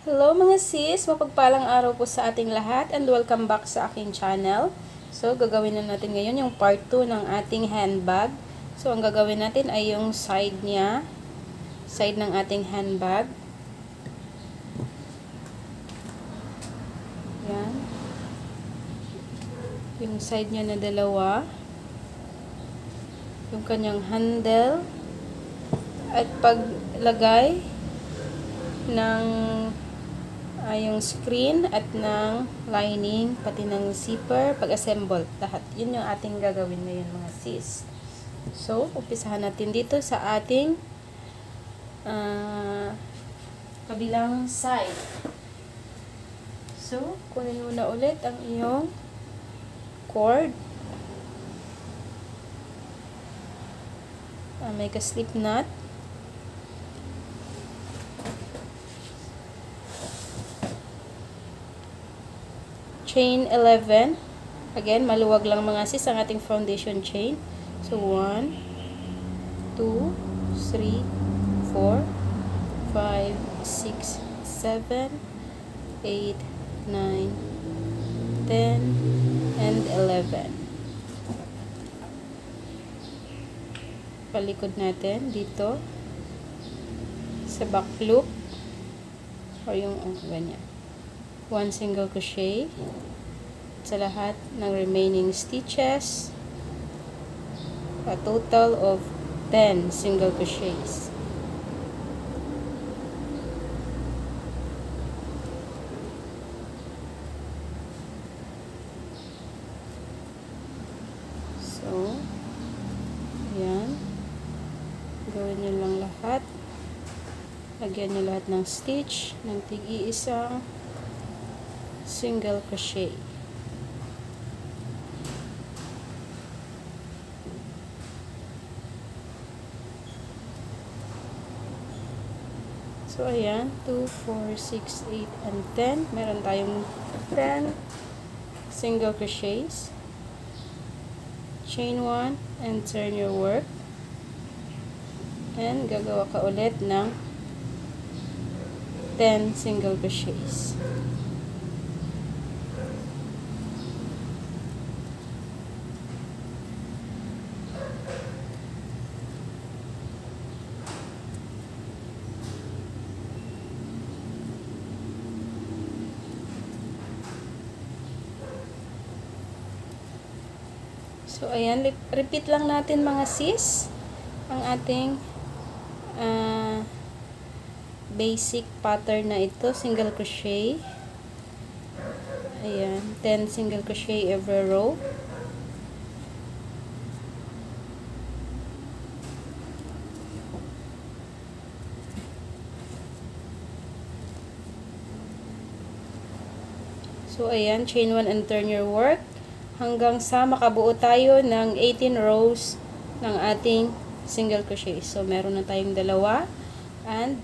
Hello mga sis! Mapagpalang araw po sa ating lahat and welcome back sa aking channel. So, gagawin na natin ngayon yung part 2 ng ating handbag. So, ang gagawin natin ay yung side niya. Side ng ating handbag. Yan. Yung side niya na dalawa. Yung kanyang handle. At paglagay ng yung screen at ng lining, pati ng zipper, pag-assemble, lahat. Yun yung ating gagawin ngayon mga sis. So, umpisahan natin dito sa ating kabilang side. So, kunin mo na ulit ang iyong cord. May ka-slip knot. Chain 11. Again, maluwag lang mga sis ang ating foundation chain. So, 1, 2, 3, 4, 5, 6, 7, 8, 9, 10, and 11. Palikod natin dito sa back loop or yung ganyan. 1 single crochet sa lahat ng remaining stitches, a total of 10 single crochets. So, ayan, gawin nyo lang lahat, lagyan nyo lahat ng stitch ng tig-iisang single crochet. So, ayan, 2, 4, 6, 8, and 10. Meron tayong 10 single crochets. Chain 1 and turn your work. And gagawa ka ulit ng 10 single crochets. So, ayan, repeat lang natin mga sis ang ating basic pattern na ito, single crochet. Ayan, 10 single crochet every row. So, ayan, chain 1 and turn your work hanggang sa makabuo tayo ng 18 rows ng ating single crochet. So, meron na tayong dalawa and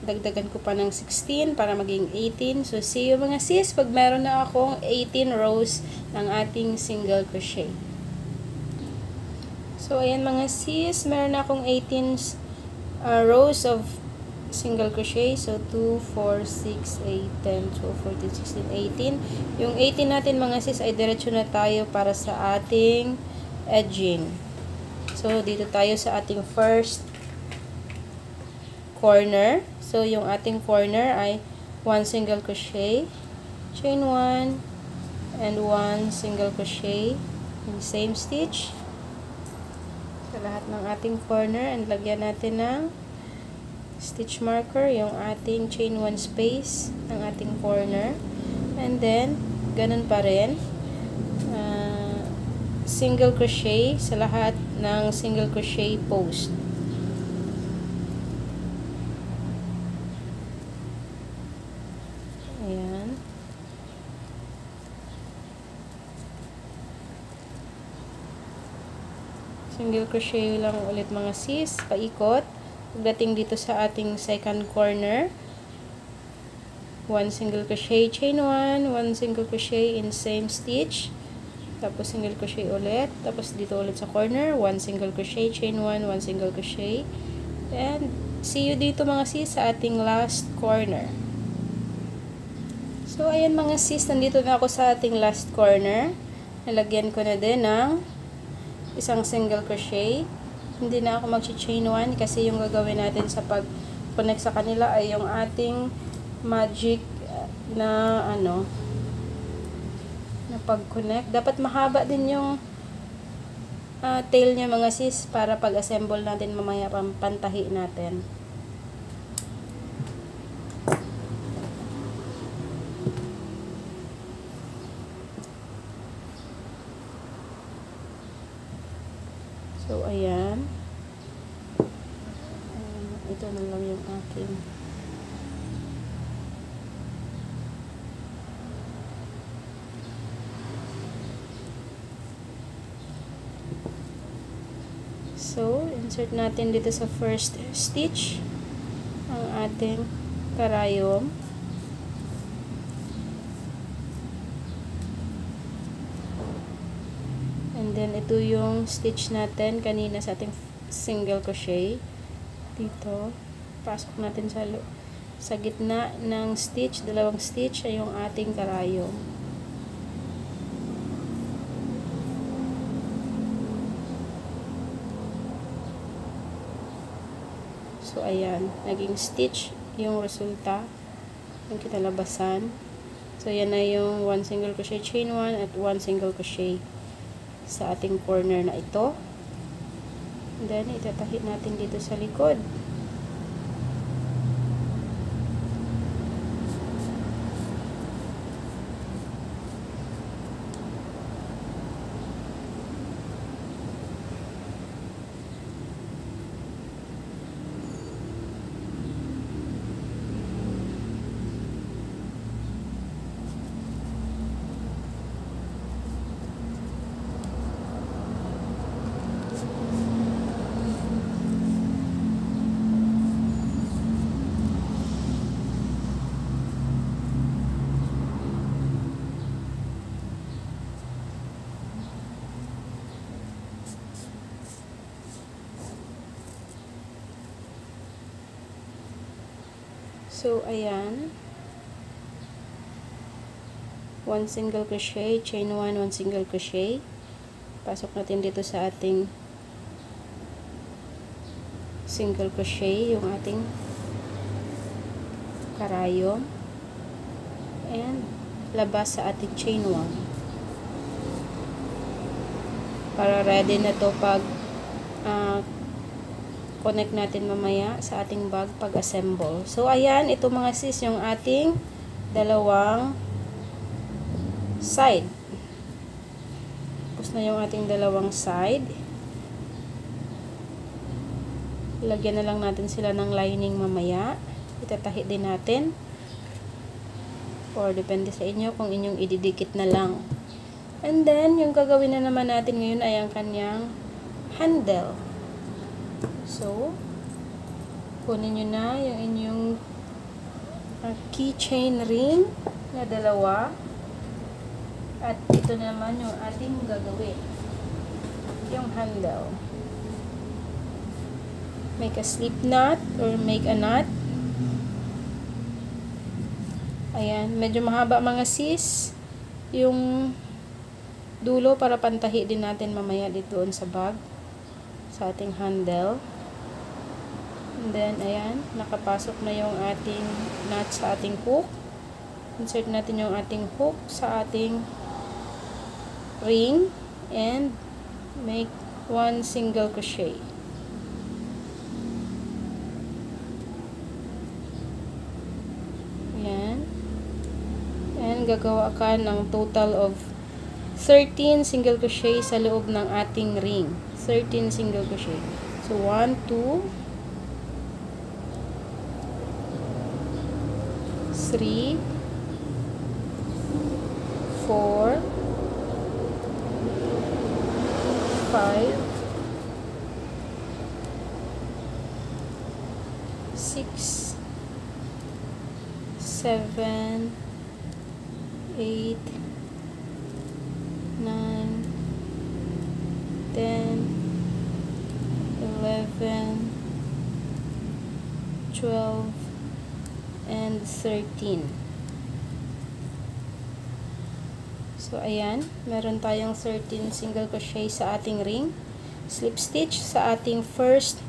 dagdagan ko pa ng 16 para maging 18. So, see you mga sis pag meron na akong 18 rows ng ating single crochet. So, ayan mga sis, meron na akong 18 rows of single crochet. So, 2, 4, 6, 8, 10, 12, 14, 16, 18. Yung 18 natin mga sis ay diretso na tayo para sa ating edging. So, dito tayo sa ating first corner. So, yung ating corner ay 1 single crochet, chain 1, and 1 single crochet in same stitch sa lahat ng ating corner, and lagyan natin ng stitch marker yung ating chain 1 space ng ating corner, and then ganun pa rin, single crochet sa lahat ng single crochet post. Ayan. Single crochet lang ulit mga sis, paikot. Pagdating dito sa ating second corner, 1 single crochet, chain 1, 1 single crochet in same stitch, tapos single crochet ulit, tapos dito ulit sa corner, 1 single crochet, chain 1, 1 single crochet, and see you dito mga sis sa ating last corner. So, ayan mga sis, nandito na ako sa ating last corner. Nalagyan ko na din ng isang single crochet. Hindi na ako mag-chain 1 kasi yung gagawin natin sa pag-connect sa kanila ay yung ating magic na na pag-connect. Dapat mahaba din yung tail niya mga sis para pag-assemble natin mamaya pantahi natin. So, ayan. Ito na lang yung aking so, insert natin dito sa first stitch ang ating karayom. And then, ito yung stitch natin kanina sa ating single crochet. Dito, pasok natin sa gitna ng stitch, dalawang stitch ay yung ating karayom. So, ayan, naging stitch yung resulta, yung kinalabasan. So, yan na yung 1 single crochet, chain 1 at 1 single crochet sa ating corner na ito. And then, itatahi natin dito sa likod. So, ayan. 1 single crochet, chain 1, 1 single crochet. Pasok natin dito sa ating single crochet, yung ating karayom. And, labas sa ating chain 1. Para ready na to pag connect natin mamaya sa ating bag pag-assemble. So, ayan, ito mga sis, yung ating dalawang side. Tapos na yung ating dalawang side. Lagyan na lang natin sila ng lining mamaya. Itatahi din natin. Or depende sa inyo kung inyong ididikit na lang. And then, yung gagawin na naman natin ngayon ay ang kanyang handle. So, kunin nyo na yung inyong keychain ring na dalawa. At ito naman yung ating gagawin. Yung handle. Make a slip knot or make a knot. Ayan, medyo mahaba mga sis. Yung dulo para pantahi din natin mamaya dito sa bag. Sa ating handle. And then, ayan, nakapasok na yung ating knot sa ating hook. Insert natin yung ating hook sa ating ring and make 1 single crochet. Ayan. And gagawa ka ng total of 13 single crochet sa loob ng ating ring. 13 single crochet. So, 1, 2, 3, 4, 5, 6, 7, 8, 9, 10, 11, 12, and 13. So, ayan. Meron tayong 13 single crochet sa ating ring. Slip stitch sa ating first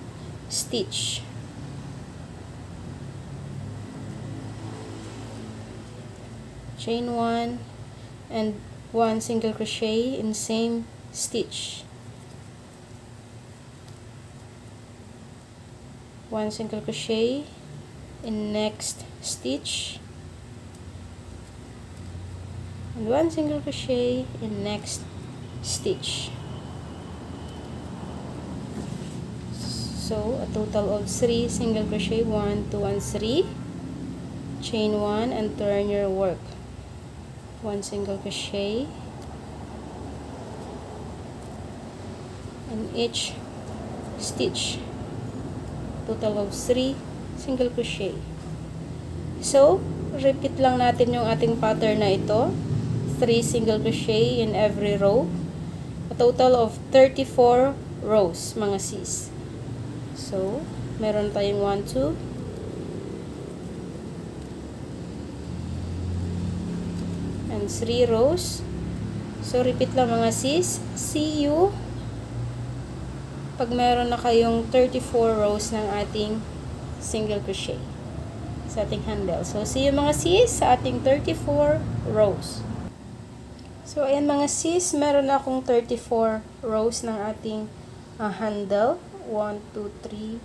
stitch. Chain 1 and 1 single crochet in same stitch. 1 single crochet in next stitch. And 1 single crochet in next stitch. So a total of 3 single crochet, 1, 2, and 3. Chain 1 and turn your work. 1 single crochet in each stitch. Total of 3 single crochet. So repeat lang natin yung ating pattern na ito. 3 single crochet in every row. A total of 34 rows, mga sis. So, meron tayong 1, 2, and 3 rows. So, repeat lang mga sis. See you pag meron na kayong 34 rows ng ating single crochet sa ating handle. So, see you mga sis sa ating 34 rows. So, ayan mga sis, meron na akong 34 rows ng ating handle. 1, 2, 3,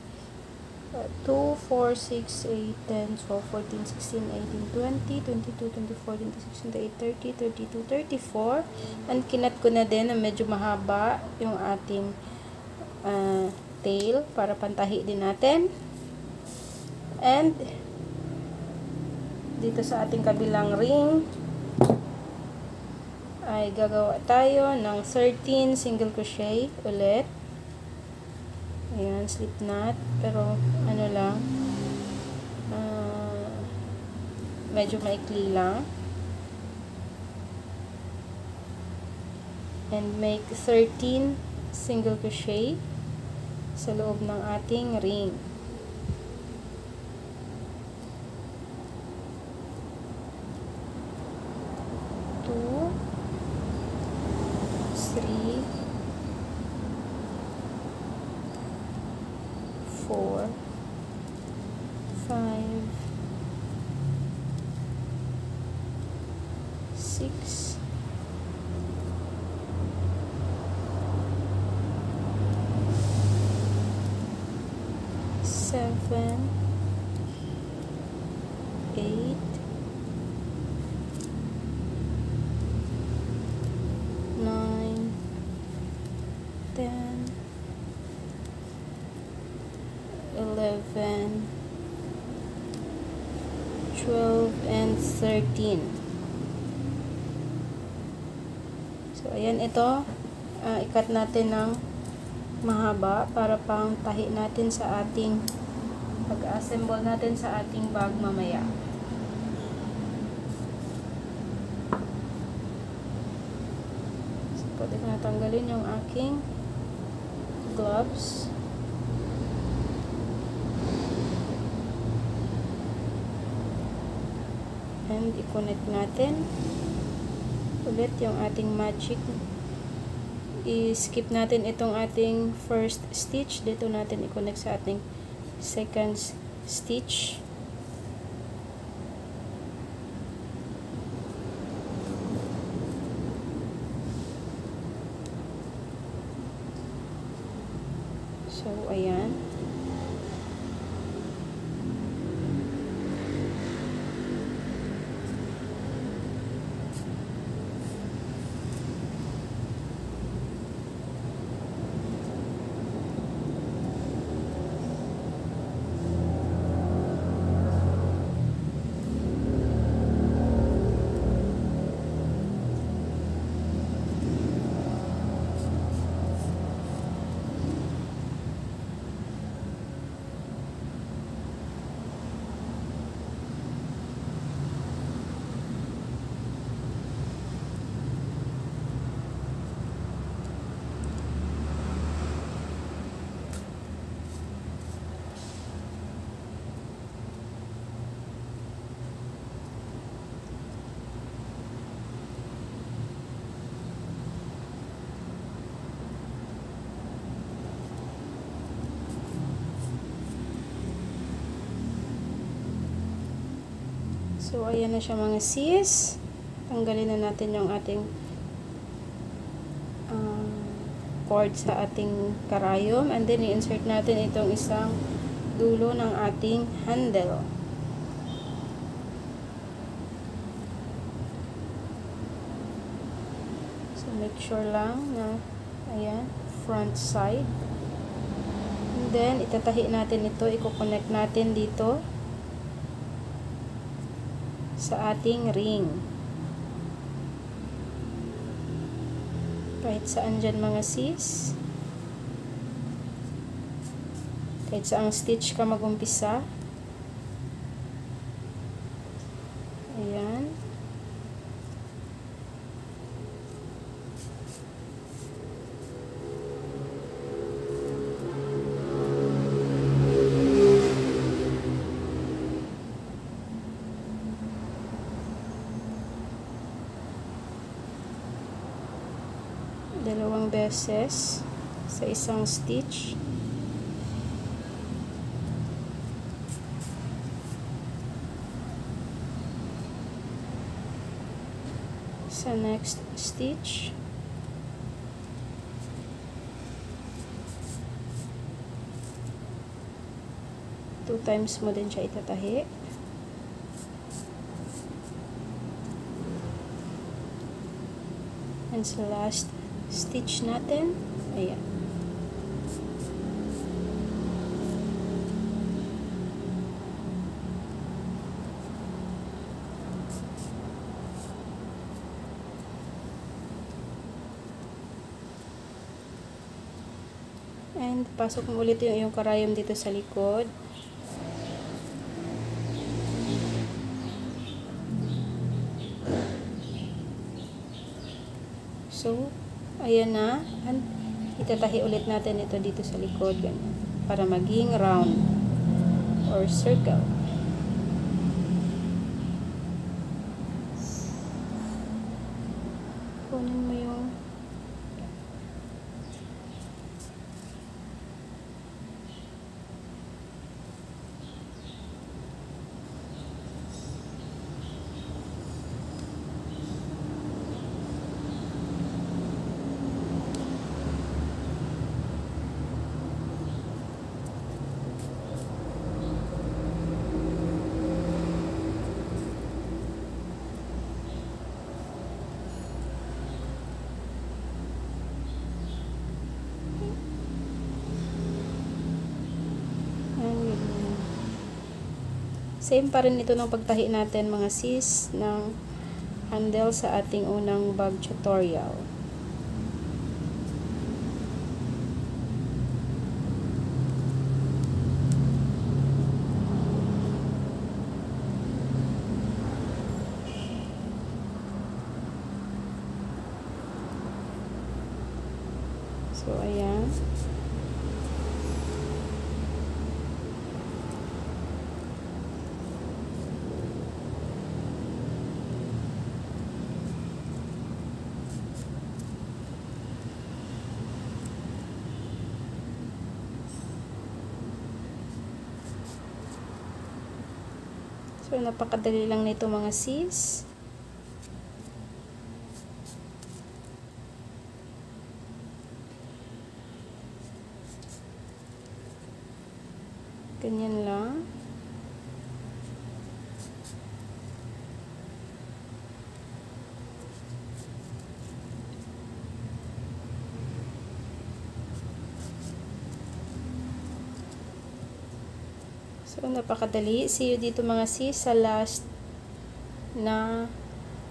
2, 4, 6, 8, 10, 12, 14, 16, 18, 20, 22, 24, 26, 28, 30, 32, 34. And kinat ko na din na medyo mahaba yung ating tail para pantahi din natin. And dito sa ating kabilang ring ay gagawa tayo ng 13 single crochet ulit. Ayan, slip knot, pero ano lang, medyo maikli lang. And make 13 single crochet sa loob ng ating ring. Four, 5, 6, 7, 8, 9, 10, 11, 12, and 13. So, ayan ito. Ikat natin ng mahaba para pang tahi natin sa ating pag-assemble natin sa ating bag mamaya. So, pwede ko natanggalin yung aking gloves. And i-connect natin ulit yung ating magic. I-skip natin itong ating first stitch. Dito natin i-connect sa ating second stitch. So, ayan. So, ayan na siya mga sis. Tanggalin na natin yung ating cord sa ating karayom. And then, i-insert natin itong isang dulo ng ating handle. So, make sure lang na, ayan, front side. And then, itatahi natin ito. I-connect natin dito sa ating ring. Kahit saan dyan mga sis. Kahit saang stitch ka mag-umpisa. Ayan. Dalawang beses sa isang stitch. Sa next stitch. Two times mo din siya itatahi. And sa last stitch natin, ayan. And pasok mo ulit yung karayom dito sa likod. So, ayan na. And itatahi ulit natin ito dito sa likod. Ganyan, para maging round or circle. Kunin mo yung same pa rin ito ng pagtahi natin mga sis ng handle sa ating unang bag tutorial. So, ayan. So, napakadali lang nito mga sis. Ganyan lang. So, napakadali. See you dito mga sis sa last na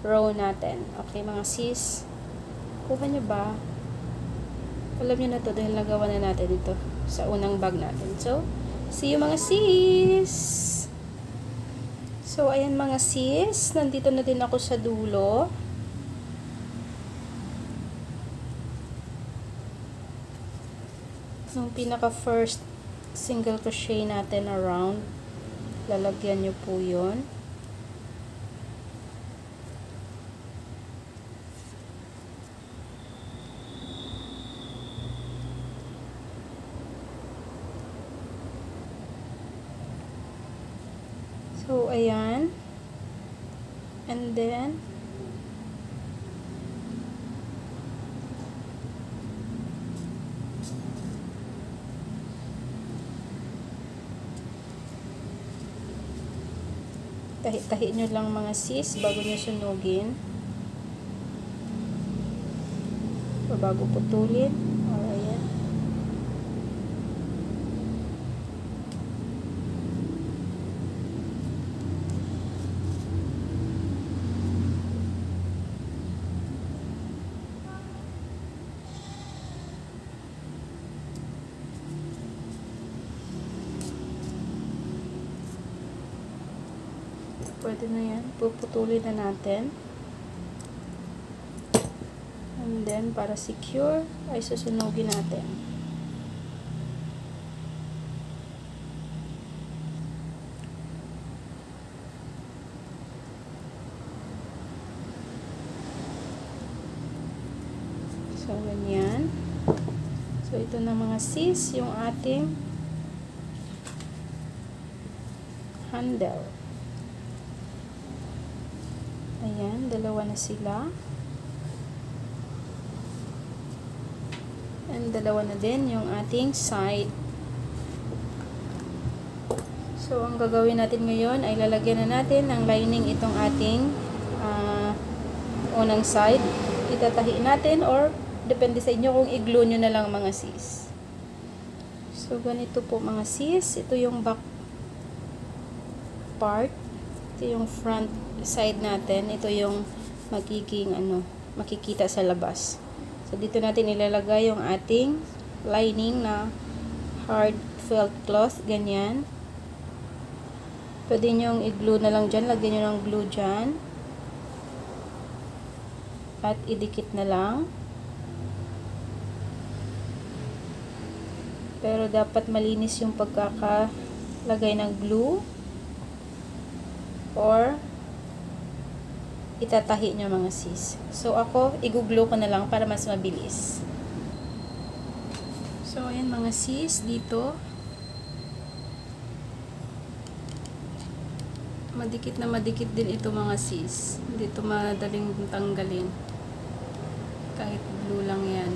row natin. Okay mga sis. Kuha nyo ba? Alam nyo na to dahil nagawa na natin ito sa unang bag natin. So, see you mga sis! So, ayan mga sis. Nandito na din ako sa dulo. Nung pinaka first single crochet natin around, lalagyan nyo po yun. So, ayan. And then tahi-tahi nyo lang mga sis bago nyo sunugin o bago putulin. O ayan. Pwede na yan. Puputulin na natin. And then, para secure, ay susunugin natin. So, ganyan. So, ito na mga sis, yung ating handle. Ayan, dalawa na sila. And dalawa na din yung ating side. So, ang gagawin natin ngayon ay lalagyan na natin ng lining itong ating unang side. Itatahi natin or depende sa inyo kung i-glue nyo na lang mga sis. So, ganito po mga sis. Ito yung back part. Ito yung front side natin. Ito yung magiging makikita sa labas. So, dito natin ilalagay yung ating lining na hard felt cloth. Ganyan. Pwede nyong i-glue na lang dyan. Lagyan nyo ng glue dyan. At idikit na lang. Pero dapat malinis yung pagkakalagay ng glue. Or itatahi nyo mga sis. So, ako, i-glue ko na lang para mas mabilis. So, ayan mga sis, dito. Madikit na madikit din ito mga sis. Hindi ito madaling tanggalin. Kahit glue lang yan.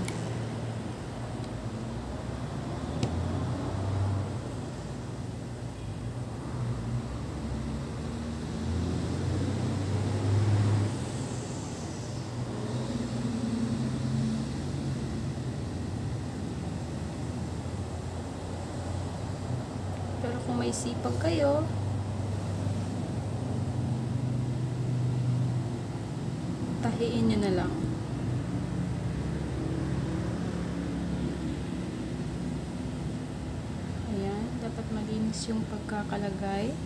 Pero kung may sipag kayo, tahiin nyo na lang. Ayan, dapat malinis yung pagkakalagay.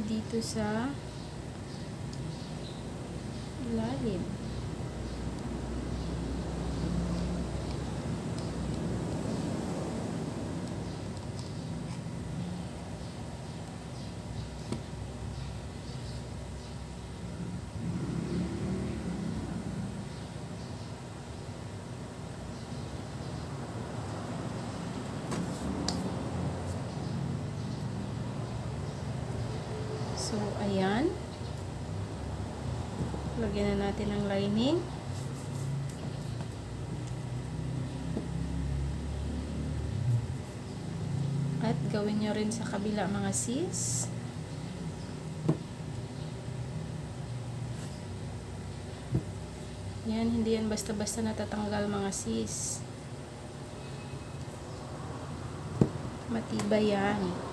dito sa ilalim. So, ayan. Lagyan na natin ang lining. At gawin nyo rin sa kabila, mga sis. Yan, hindi yan basta-basta natatanggal, mga sis. Matibay yan.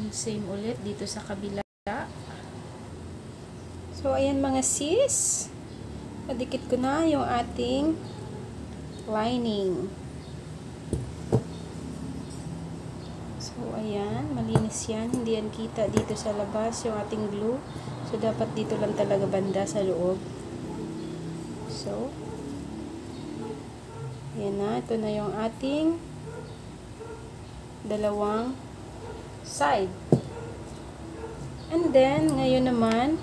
Same ulit dito sa kabila. So, ayan mga sis. Padikit ko na yung ating lining. So, ayan. Malinis yan. Hindi yan kita dito sa labas yung ating glue. So, dapat dito lang talaga banda sa loob. So, ayan na. Ito na yung ating dalawang side. And then, ngayon naman,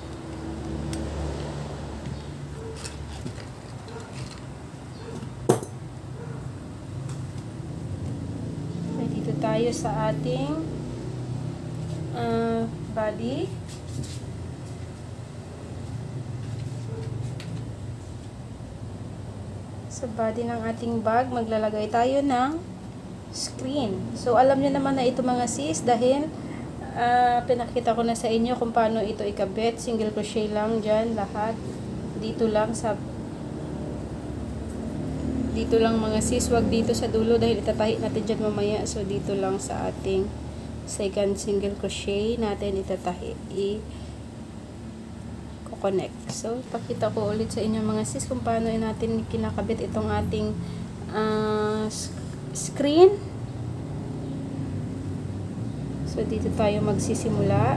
dito tayo sa ating body. Sa body ng ating bag, maglalagay tayo ng screen. So, alam niyo naman na ito mga sis dahil pinakita ko na sa inyo kung paano ito ikabit. Single crochet lang dyan lahat. Dito lang mga sis. Wag dito sa dulo dahil itatahi natin dyan mamaya. So, dito lang sa ating second single crochet natin itatahi. I-connect. So, pakita ko ulit sa inyo mga sis kung paano natin kinakabit itong ating screen. So, dito tayo magsisimula.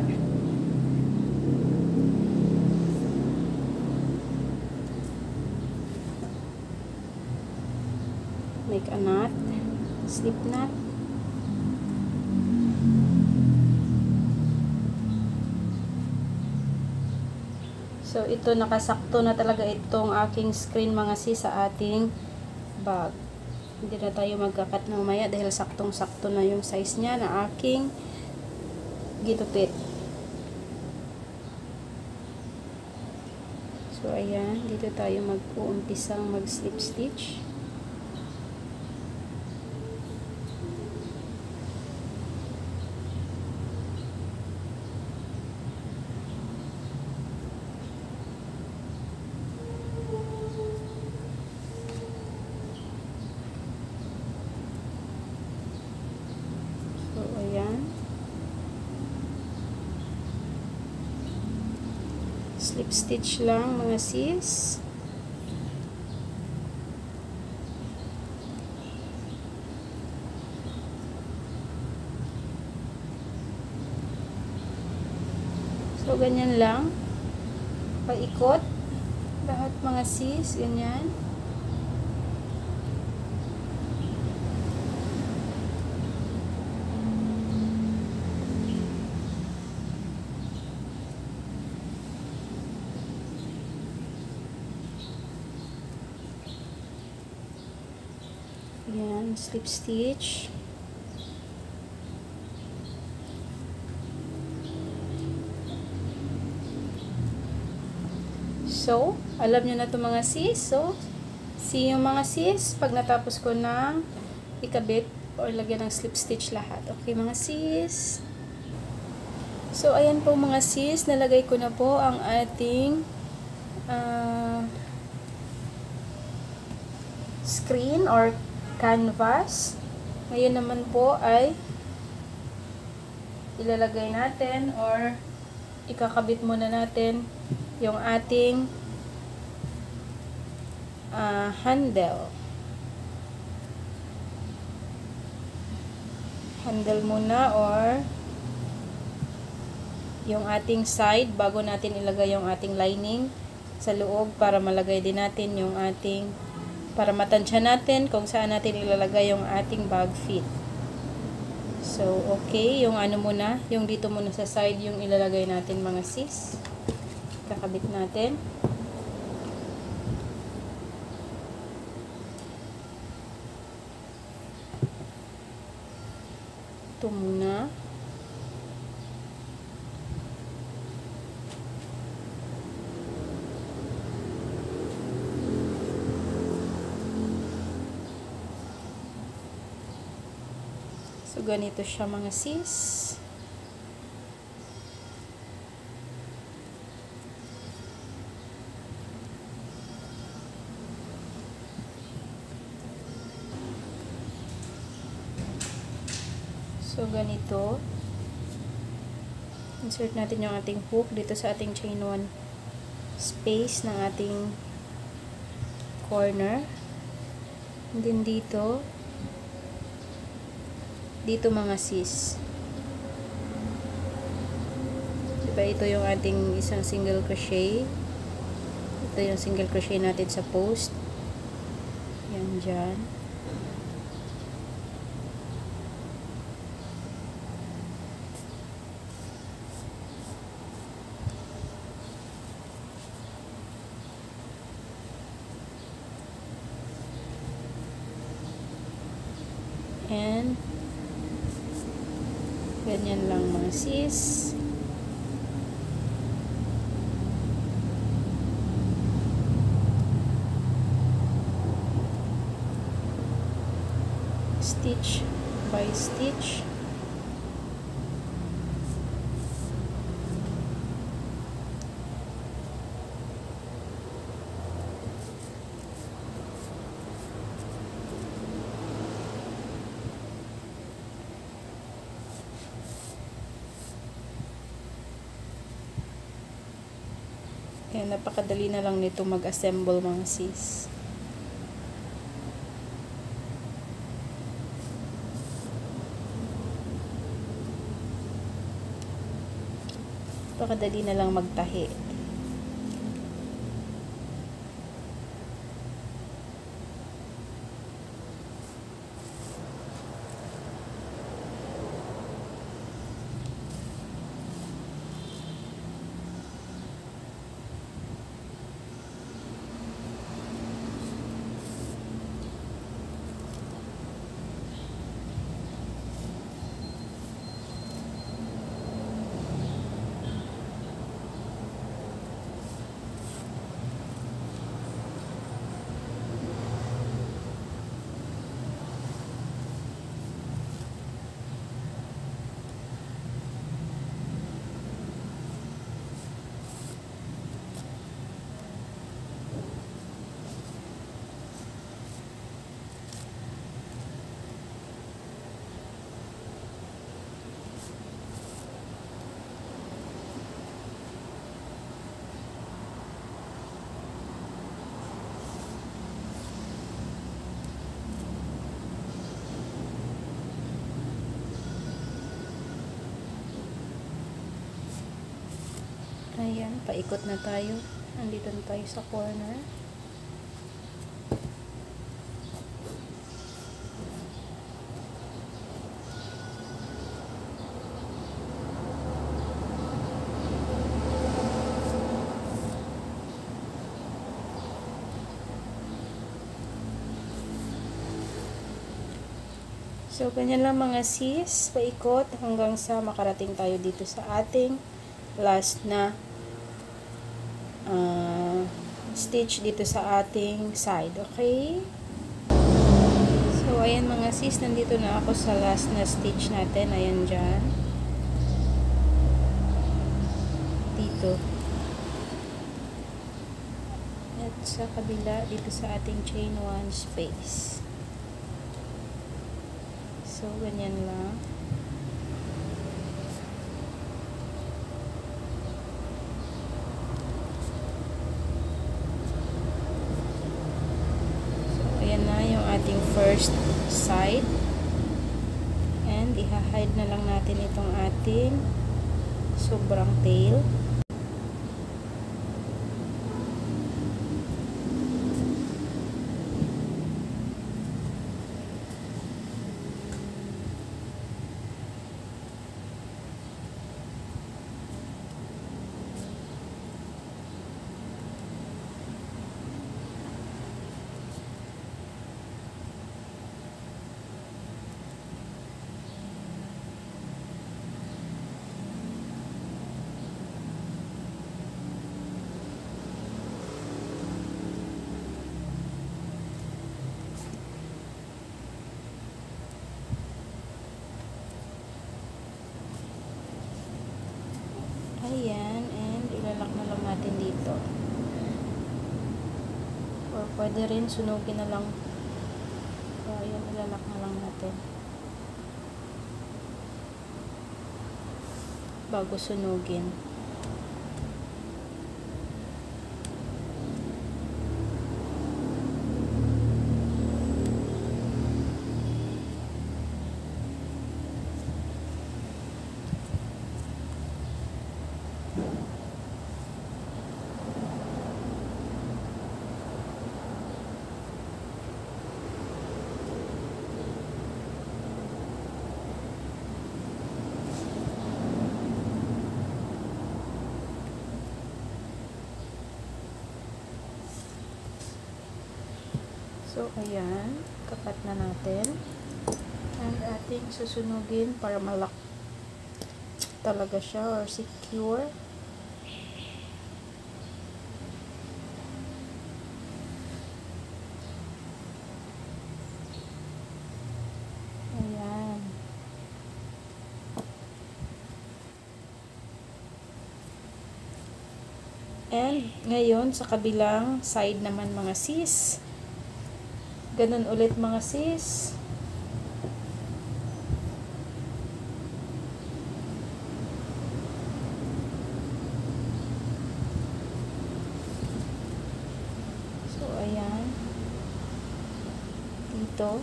Make a knot, slip knot. So, ito nakasakto na talaga itong aking screen mga sis sa ating bag. Hindi na tayo magkakat ng maya dahil saktong-sakto na yung size niya na aking gitupit. So, ayan. Dito tayo mag-uumpisang mag-slip stitch. Slip stitch lang mga sis. So, ganyan lang. Paikot. Lahat mga sis. Ganyan. Yan, slip stitch. So, alam nyo na ito mga sis. So, see you mga sis pag natapos ko na ikabit or lagyan ng slip stitch lahat. Okay mga sis. So, ayan po mga sis. Nalagay ko na po ang ating screen or canvas. Ngayon naman po ay ilalagay natin or ikakabit muna natin yung ating handle. handle muna or yung ating side bago natin ilagay yung ating lining sa loob para malagay din natin yung ating, para matansya natin kung saan natin ilalagay yung ating bag fit. So, okay, yung ano muna, yung dito muna sa side yung ilalagay natin mga sis. Kakabit natin. Ito muna. So, ganito siya mga sis. So, ganito. Insert natin yung ating hook dito sa ating chain 1 space ng ating corner. And then dito mga sis. Diba ito yung ating isang single crochet. Ito yung single crochet natin sa post. Yan dyan. And ganyan lang mga sis. Stitch by stitch. Kaya napakadali na lang nito mag-assemble mga sis. Napakadali na lang magtahi. Ayan, paikot na tayo. Andito na tayo sa corner. So, ganyan lang mga sis, paikot hanggang sa makarating tayo dito sa ating last na stitch dito sa ating side, okay? So, ayan mga sis, nandito na ako sa last na stitch natin, ayan dyan. Dito. At sa kabila, dito sa ating chain 1 space. So, ganyan lang. So, ayan na yung ating first side. And i-hide na lang natin itong ating sobrang tail. Ayan, and ilalak na lang natin dito. Or pwede rin sunugin na lang. So, ayan, ilalak na lang natin. Bago sunugin. So, ayan. Kapat na natin. And ating susunugin para malak talaga siya or secure. Ayan. And ngayon, sa kabilang side naman mga sis. Ganun ulit mga sis. So, ayan. Dito.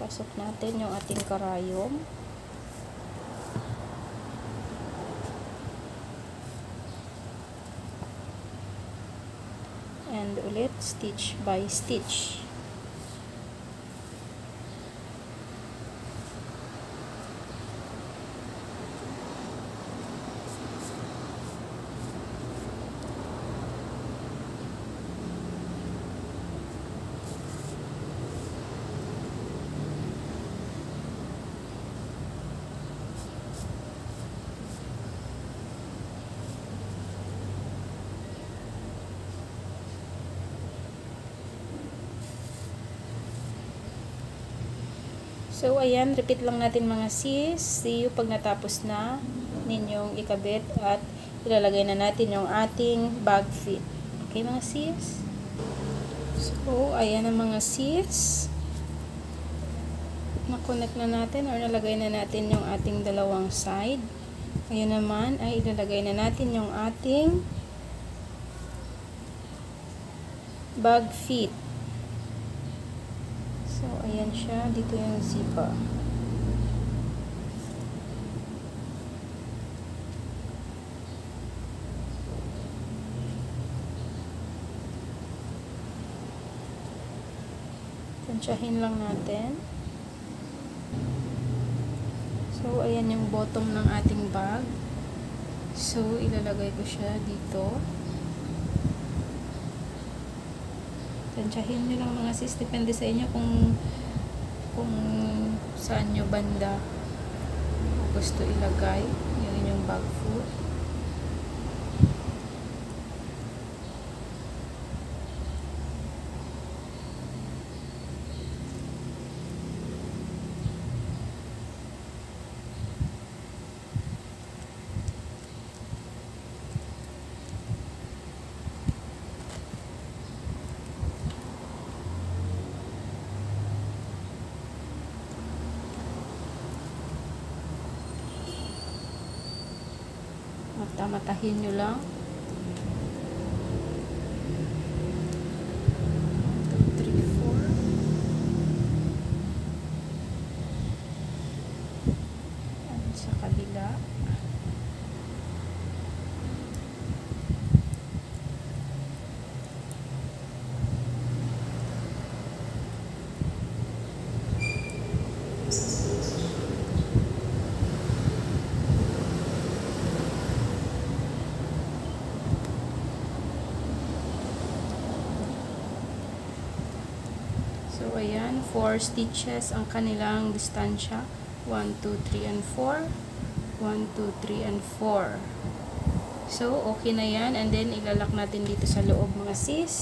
Pasok natin yung ating karayom. And ulit, stitch by stitch. So, ayan, repeat lang natin mga sis. See you pag natapos na ninyong ikabit at ilalagay na natin yung ating bag fit. Okay mga sis? So, ayan ang mga sis. Na-connect na natin or nalagay na natin yung ating dalawang side. Ayan naman ay ilalagay na natin yung ating bag fit. So, ayan siya. Dito yung zipa. Tansyahin lang natin. So, ayan yung bottom ng ating bag. So, ilalagay ko siya dito. Tansyahin nyo lang mga sis. Depende sa inyo kung saan nyo banda gusto ilagay yung inyong bag foot. Matahin nyo lang. ayan, 4 stitches ang kanilang distansya. 1, 2, 3, and 4. 1, 2, 3, and 4. So, okay na yan. And then, ilalak natin dito sa loob, mga sis.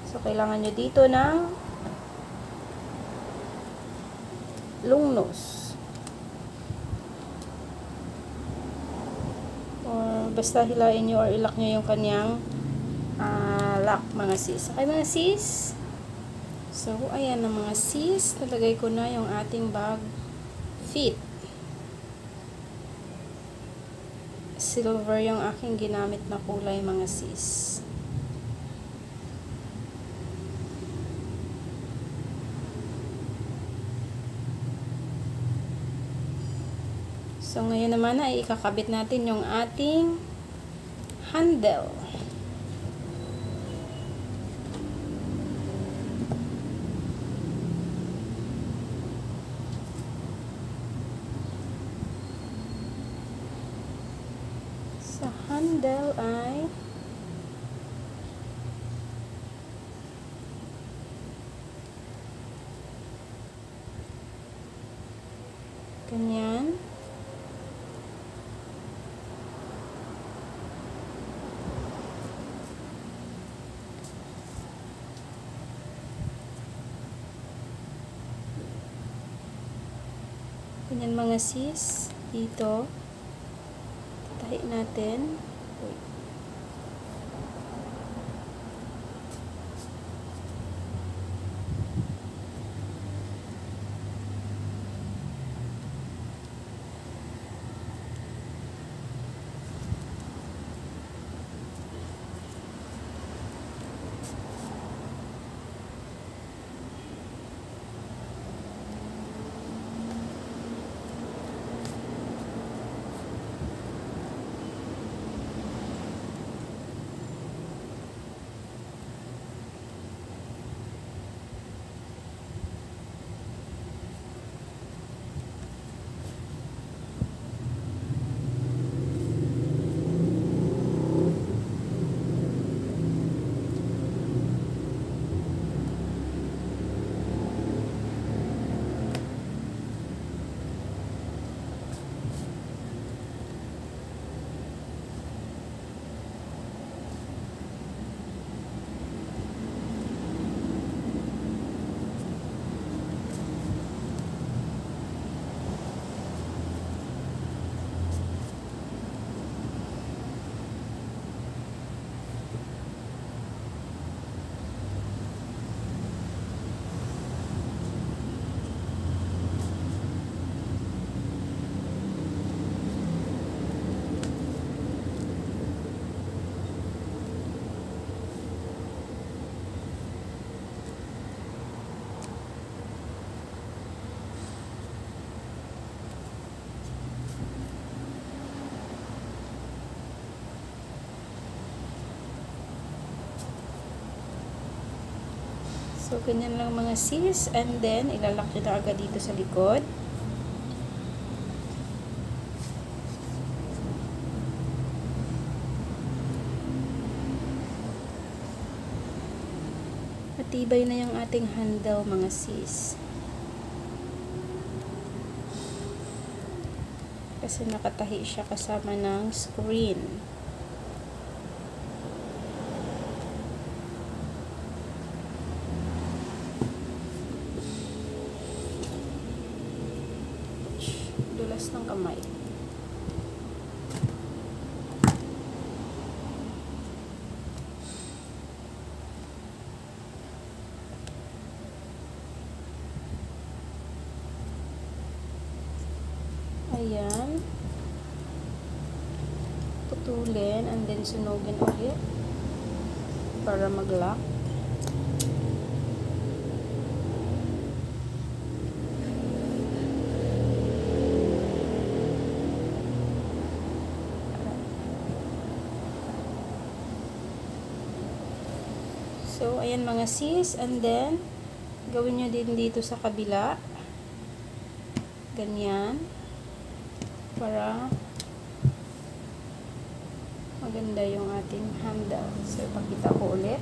So, kailangan nyo dito ng lungnos. Or, basta hilain nyo or ilak nyo yung kanyang lock, mga sis. Okay, mga sis? So, ayan na mga sis. Nalagay ko na yung ating bag fit. Silver yung aking ginamit na kulay, mga sis. So, ngayon naman ay ikakabit natin yung ating handle. Sa handle ay ganyan. Ganyan, mga sis. Dito. Tahi natin. Wait. So, ganyan lang, mga sis. And then, ilalak nyo na agad dito sa likod. Matibay na yung ating handle, mga sis. Kasi nakatahi siya kasama ng screen. Dulas ng kamay. Ayan. Putulin and then sunugin ulit para mag-lock. So, ayan, mga sis. And then, gawin nyo din dito sa kabila. Ganyan. Para maganda yung ating handle. So, ipakita ko ulit.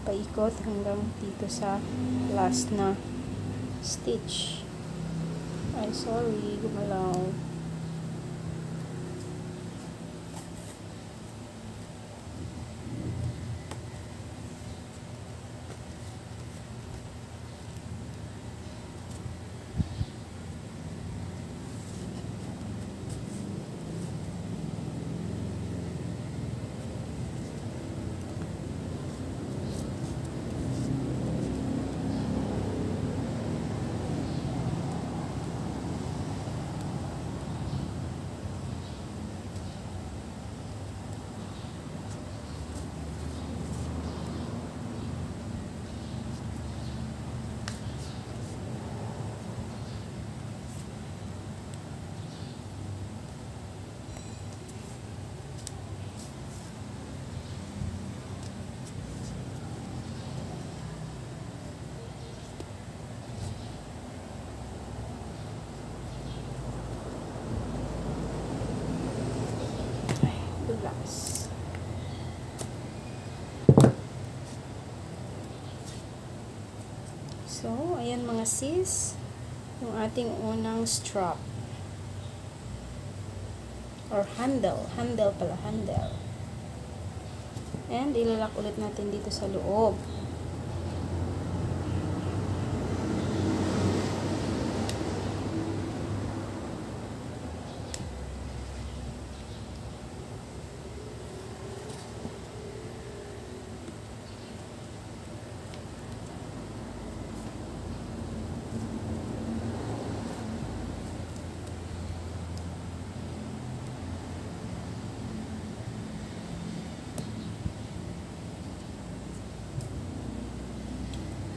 paikot hanggang dito sa last na stitch. Ay, sorry, gumalaw. Relax. So, ayan mga sis, yung ating unang strap. Or handle. Handle pala, handle. And, ilalak ulit natin dito sa loob.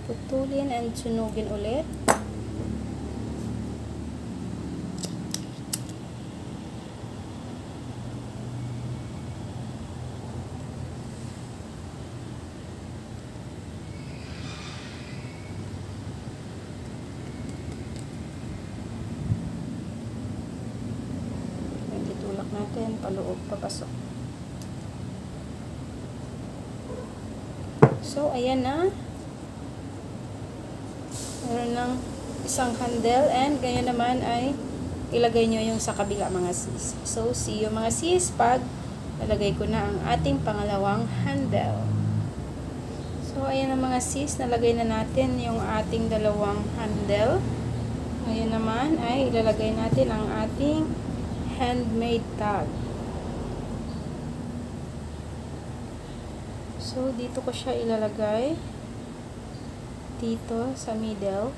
Putulin and sunugin ulit. Itulak natin paloob, papasok. So, ayan na. Meron ng isang handle and ganyan naman ay ilagay nyo yung sa kabila mga sis. So, see you mga sis pag nalagay ko na ang ating pangalawang handle. So, ayan na mga sis, nalagay na natin yung ating dalawang handle. Ngayon naman ay ilalagay natin ang ating handmade tag. So, dito ko siya ilalagay. Dito sa middle.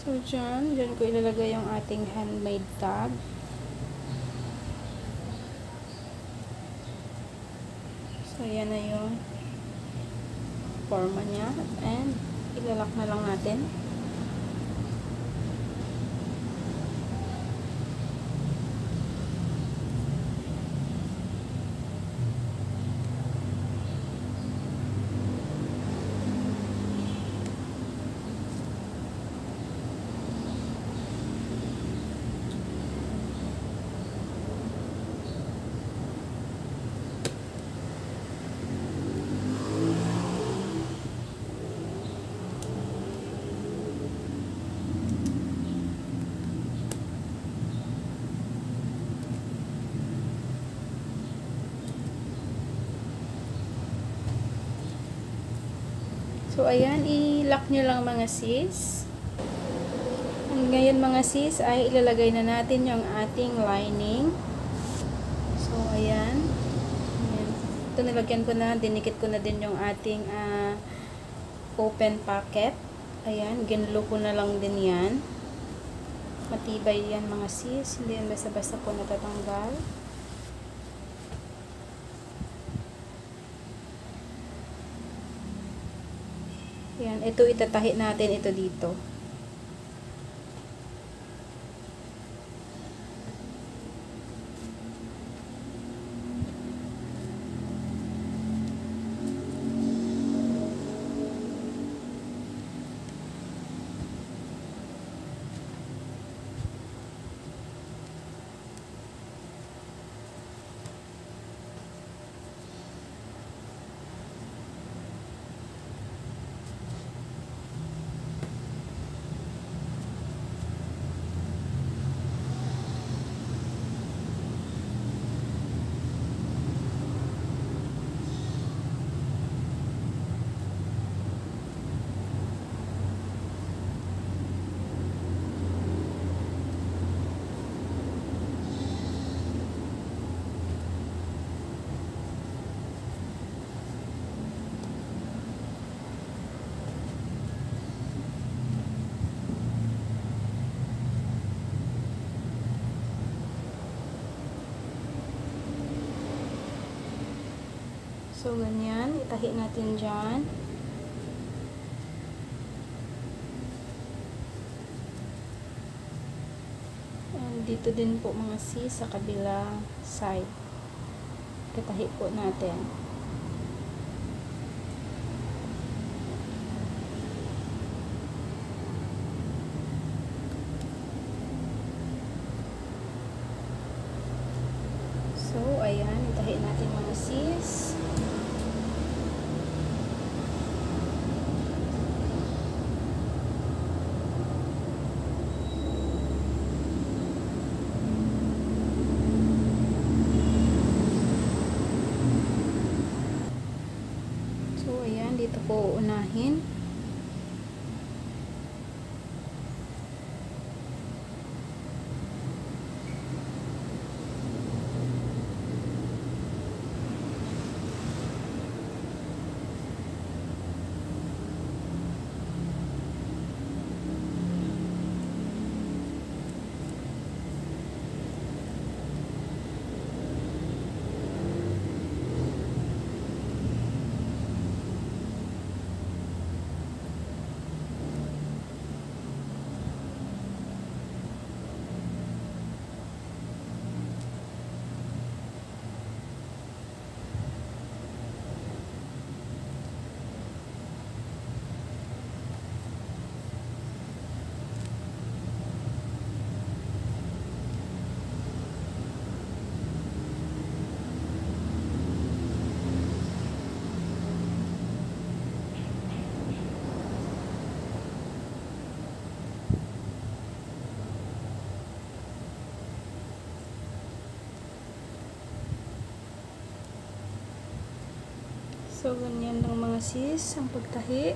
So, dyan ko ilalagay yung ating handmade tag. So, yan na yung forma niya. And, ilalak na lang natin. So, ayan, i-lock nyo lang mga sis. And ngayon mga sis, ay ilalagay na natin yung ating lining. So, ayan. Ayan. Ito, nilagyan ko na, dinikit ko na din yung ating open packet. Ayan, ginlo ko na lang din yan. Matibay yan mga sis, hindi yan basta-basta po natatanggal. Ayan, ito itatahi natin ito dito. So, ganyan. Itahi natin dyan. And dito din po mga sis sa kabilang side. Itahi po natin. So, ayan. Itahi natin mga sis. Dito po uunahin. So, ganyan lang mga sis ang pagtahi.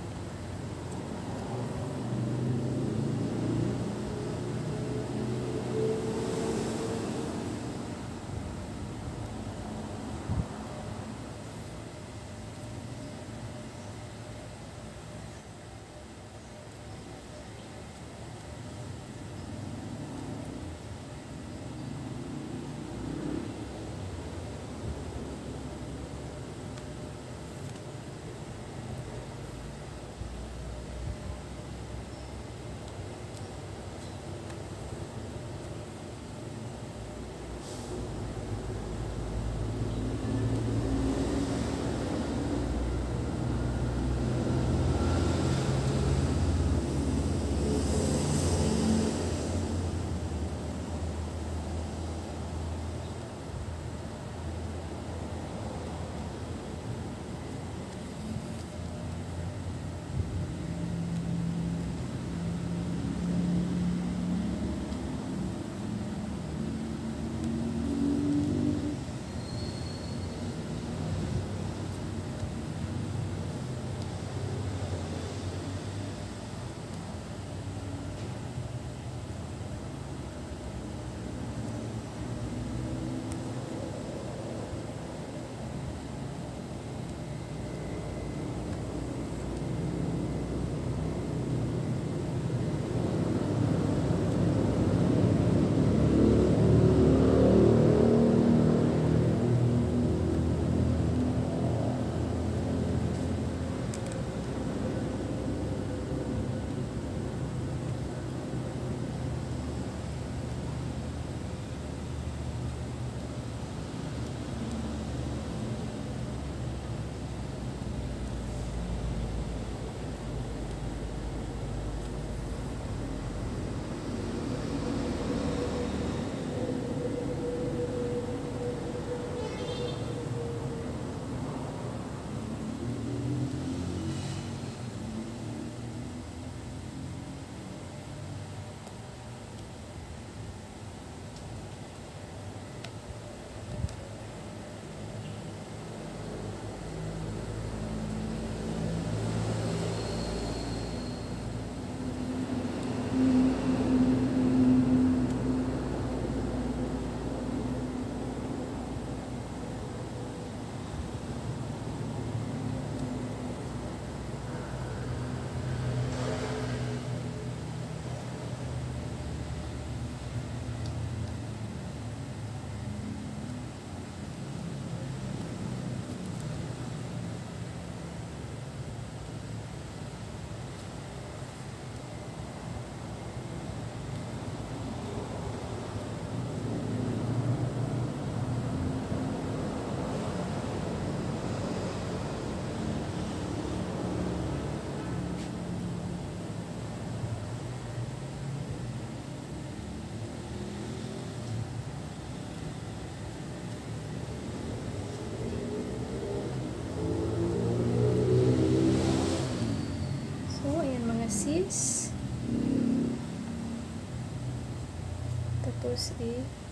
Tapos,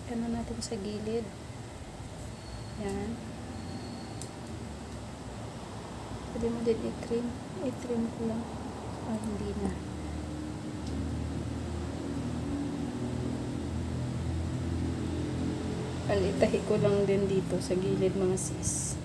ano natin sa gilid. Yan. Pwede mo din i-trim. I-trim ko lang. Hindi na. Alitahi ko lang din dito sa gilid mga sis.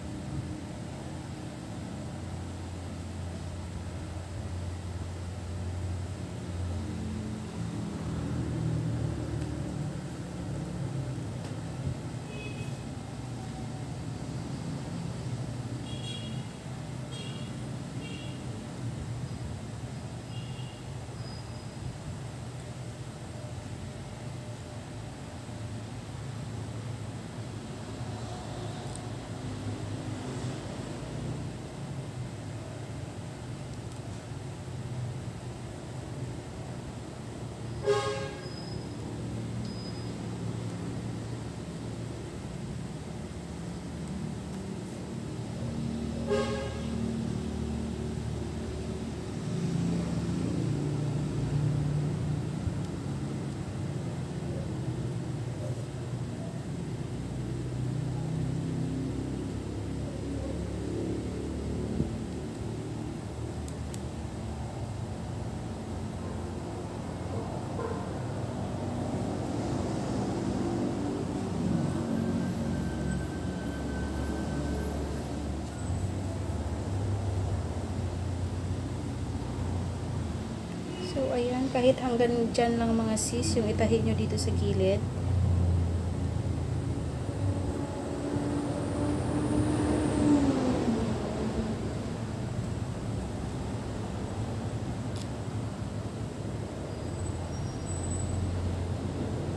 So, ayan, kahit hanggang dyan lang mga sis, yung itahi nyo dito sa gilid.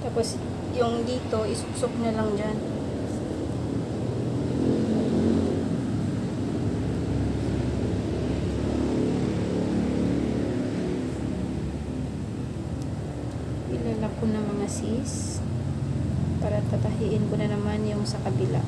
Tapos, yung dito, isuksok nyo lang dyan. Ilalak ko na mga sis para tatahiin ko na naman yung sa kabila.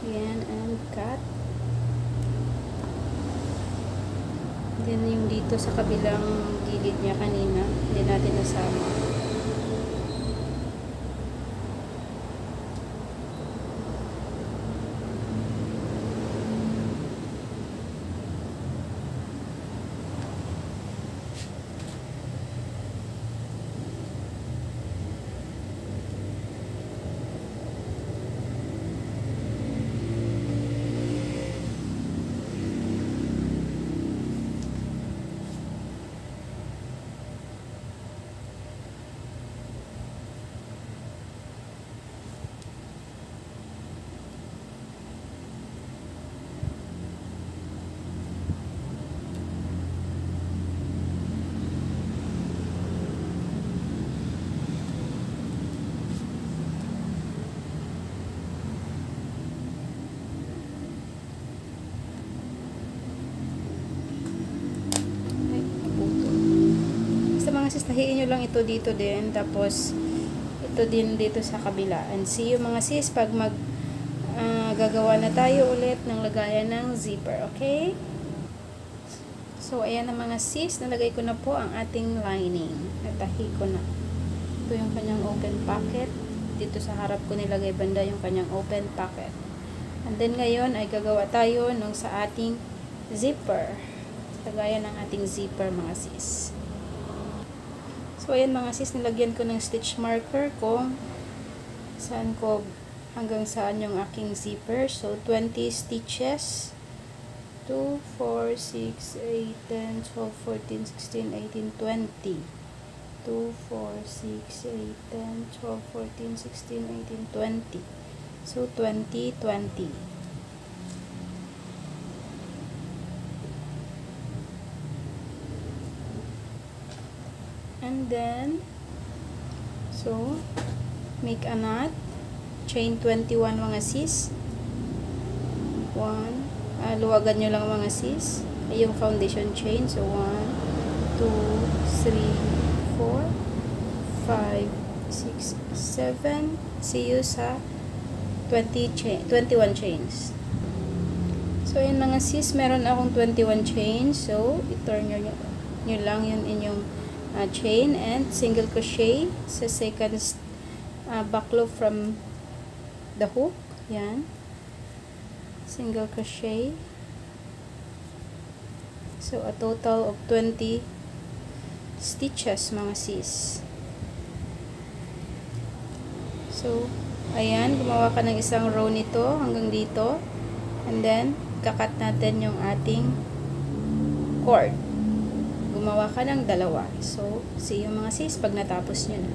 Yan, and cut. Then yung dito sa kabilang gilid niya kanina, hindi natin nasama. Tahiin nyo lang ito dito din, tapos ito din dito sa kabila. And see you mga sis pag gagawa na tayo ulit ng lagayan ng zipper, okay? So ayan na mga sis, nalagay ko na po ang ating lining. Natahi ko na. Ito yung kanyang open pocket. Dito sa harap ko nilagay banda yung kanyang open pocket. And then ngayon ay gagawa tayo ng sa ating zipper. Lagayan ng ating zipper mga sis. So, ayan mga sis, nilagyan ko ng stitch marker ko hanggang saan yung aking zipper. So, 20 stitches. 2, 4, 6, 8, 10, 12, 14, 16, 18, 20. 2, 4, 6, 8, 10, 12, 14, 16, 18, 20. So, 20, 20. And then, so, make a knot. chain 21 mga sis. 1, luwagan nyo lang mga sis. Ay yung foundation chain. So 1, 2, 3, 4, 5, 6, 7. See you sa 21 chains. So yun mga sis, meron akong 21 chains. So i-turn nyo lang yun inyong chain and single crochet sa second back loop from the hook. Yan, single crochet. So a total of 20 stitches mga sis. So ayan, gumawa ka ng isang row nito hanggang dito, and then kakat natin yung ating cord. Gumawa ka ng dalawa. So see you mga sis pag natapos nyo na.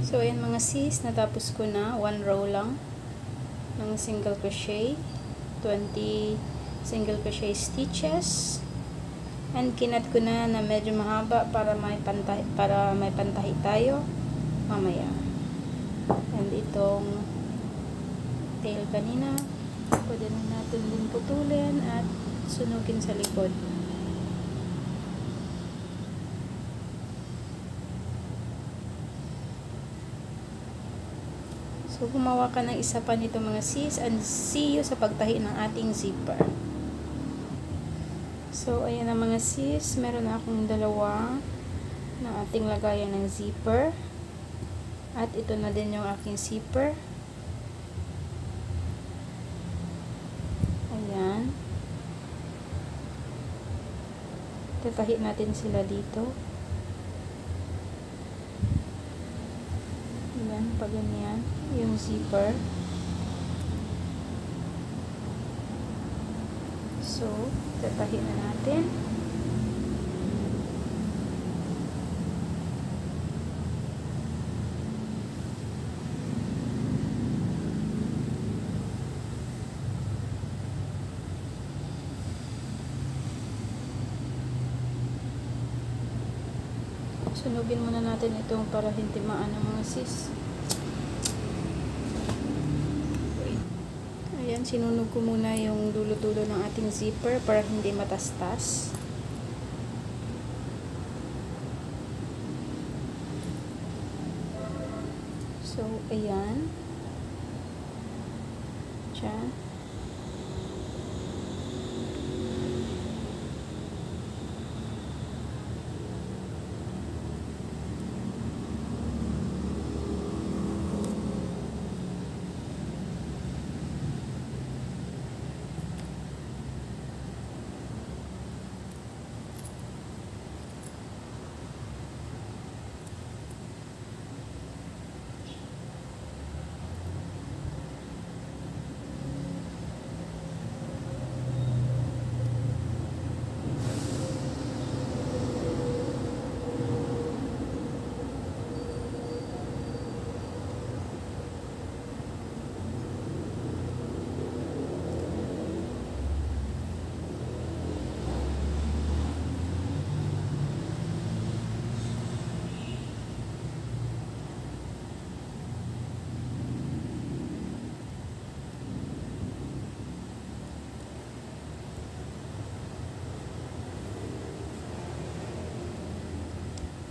So ayan mga sis, natapos ko na 1 row lang ng single crochet, 20 single crochet stitches, and kinat ko na medyo mahaba para may pantahi tayo mamaya. And itong tail kanina, pwede na natin din putulin at sunugin sa likod. So, gumawa ka ng isa pa nito mga sis, and see you sa pagtahi ng ating zipper. So, ayan na mga sis, meron na akong dalawa na ating lagayan ng zipper. At ito na din yung aking zipper. Ayan. Tatahi natin sila dito. Ayan, pag ganyan yung zipper. So, tatahi na natin. Sunugin muna natin itong para hindi maano mga sis. Ayan, sinunog ko muna yung dulo-dulo ng ating zipper para hindi matastas. So, ayan. Diyan.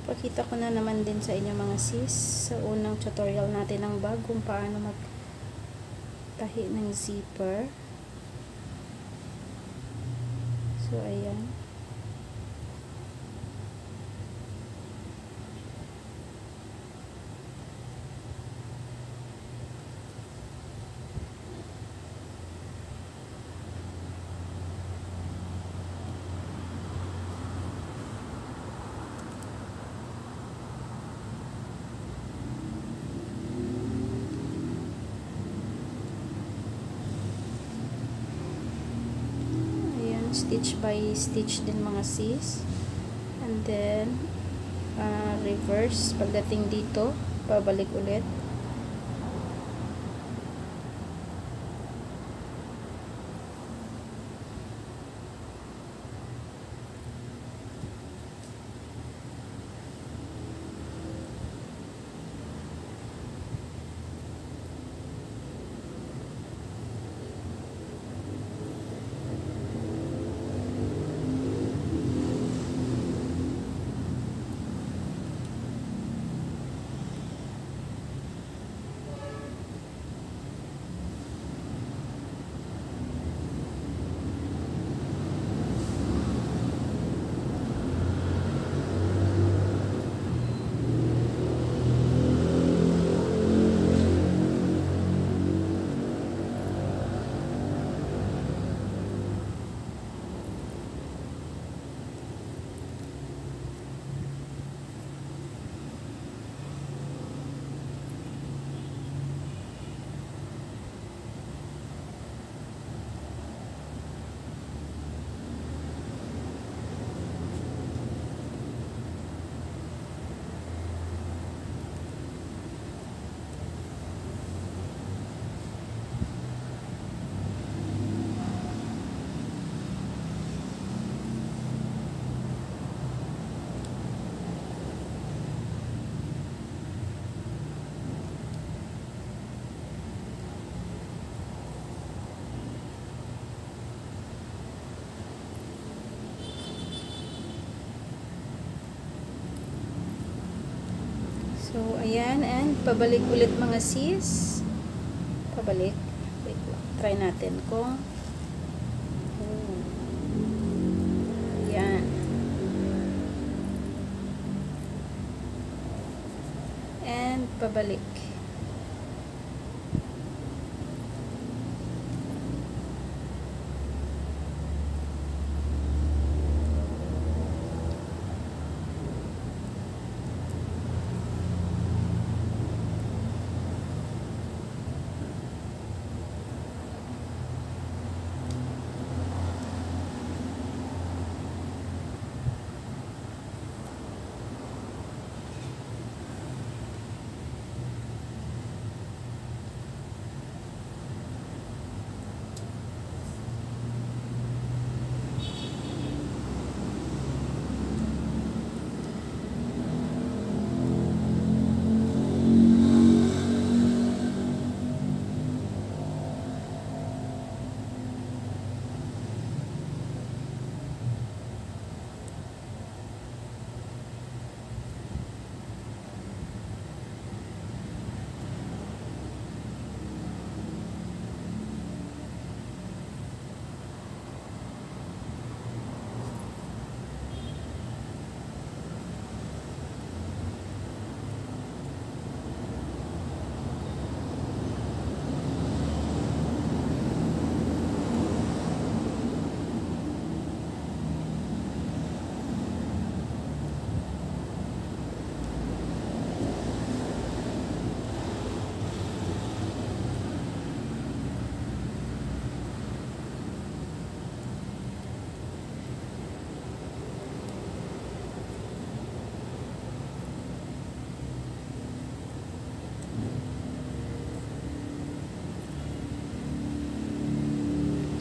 Pakita ko na naman din sa inyo mga sis sa unang tutorial natin ng bag kung paano magtahi ng zipper. So ayan. Stitch by stitch din mga sis, and then reverse pagdating dito, pabalik ulit. ayan, and pabalik ulit mga sis. Pabalik. Wait lang. Try natin kung ayan. And pabalik.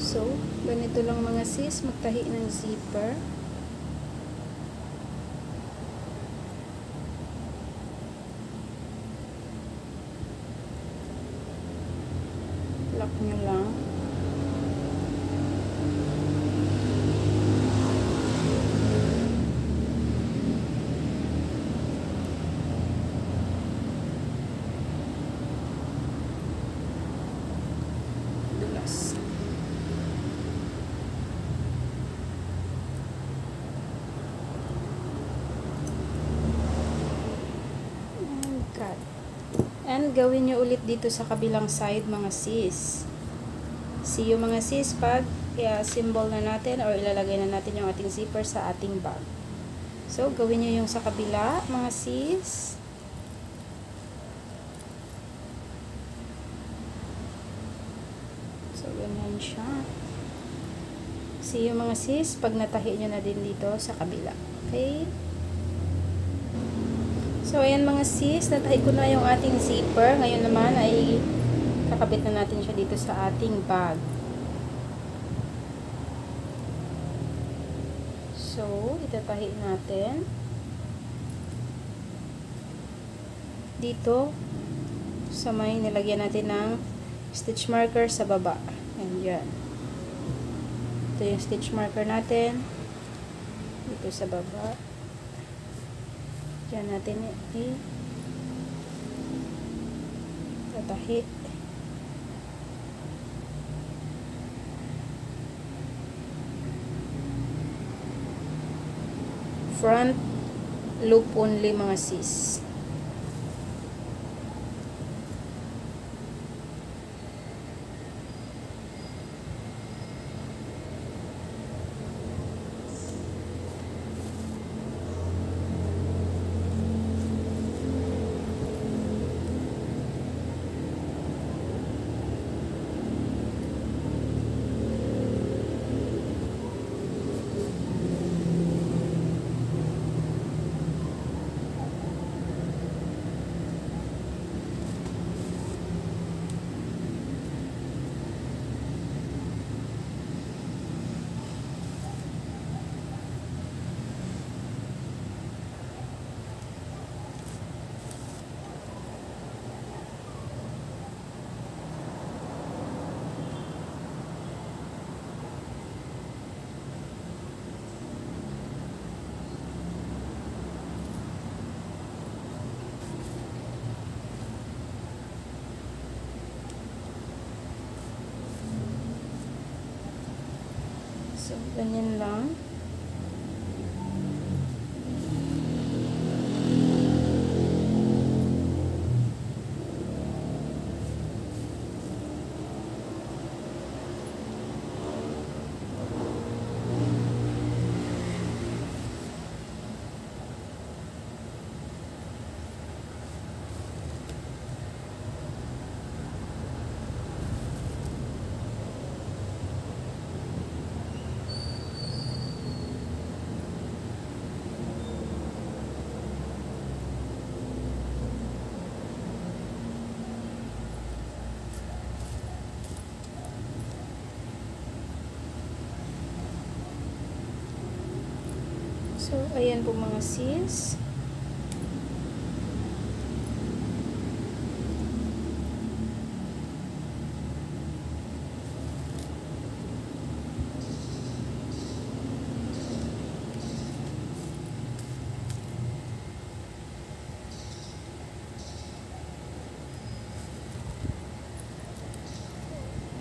So, ganito lang mga sis, magtahi ng zipper. Lock nyo lang. Dulas. And gawin nyo ulit dito sa kabilang side mga sis. See you mga sis pag symbol na natin or ilalagay na natin yung ating zipper sa ating bag. So gawin nyo yung sa kabila mga sis. So ganyan siya. See you mga sis pag natahi nyo na din dito sa kabila. Okay? So, ayan mga sis, natahi ko na yung ating zipper. Ngayon naman ay kakabit na natin siya dito sa ating bag. So, itatahi natin. Dito, sa may nilagyan natin ng stitch marker sa baba. Ayan, yan. Ito yung stitch marker natin. Dito sa baba. Diyan natin tatahi. Front loop only mga sis. So, ganyan lang. So, ayan po mga sis.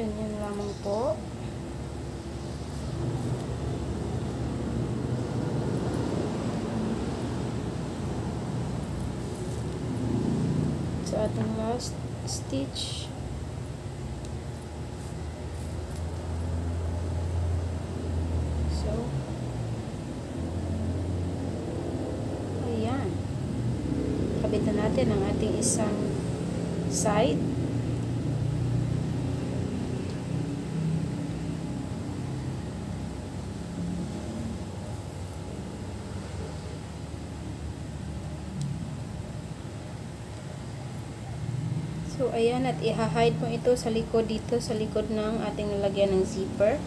Ganyan lamang po. Sa ating last stitch. So, ayan. Kabitan natin ang ating isang side. So, ayan, at i-hide mo ito sa likod dito, sa likod ng ating lalagyan ng zipper.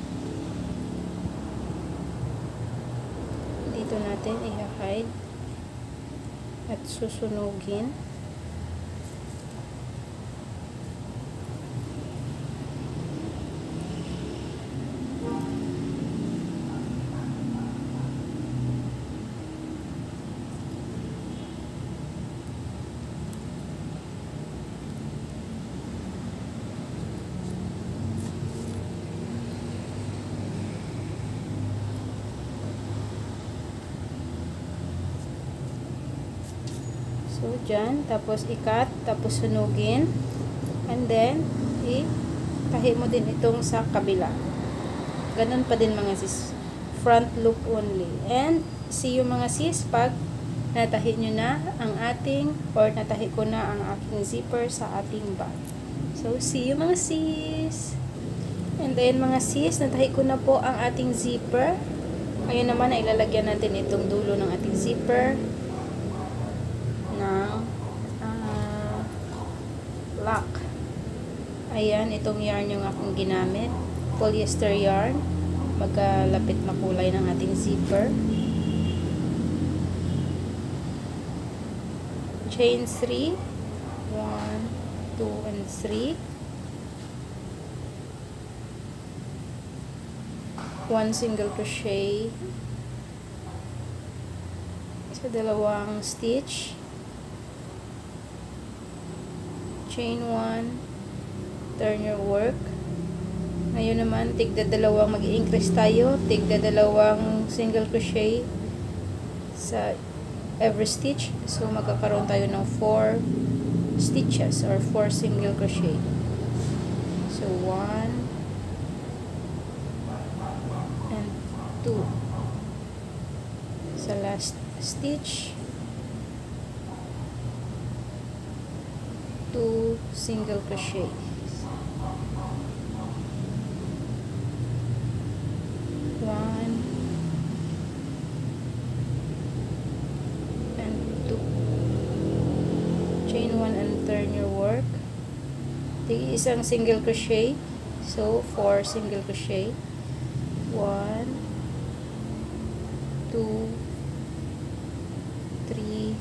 Dito natin i-hide at susunugin. So, dyan. Tapos, ikat. Tapos, sunugin. And then, itahi mo din itong sa kabila. Ganun pa din mga sis. Front loop only. And, see you mga sis pag natahi nyo na ang ating, or natahi ko na ang aking zipper sa ating bag. So, see you mga sis. And then, mga sis, natahi ko na po ang ating zipper. Ngayon naman, ilalagyan natin itong dulo ng ating zipper ng lock. Ayan, itong yarn yung akong ginamit. Polyester yarn. Magkalapit na kulay ng ating zipper. Chain 3. 1, 2, and 3. 1 single crochet sa dalawang stitch. Chain 1, turn your work. Ngayon naman, tigda dalawang mag-i-increase tayo, tigda dalawang single crochet sa every stitch. So, magkakaroon tayo ng 4 stitches or 4 single crochet. So, 1 and 2 sa last stitch. 2 single crochet. 1 and 2. Chain 1 and turn your work. Isang single crochet. So 4 single crochet. 1, 2, 3,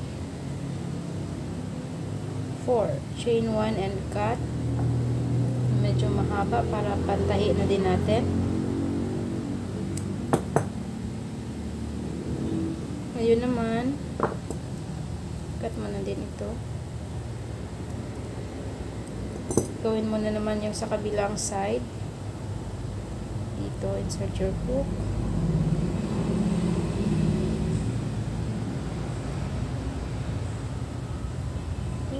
4. Chain 1 and cut. Medyo mahaba para pantahi na din natin. Ngayon naman, cut mo na din ito. Gawin mo na naman yung sa kabilang side. Dito. dito, insert your hook.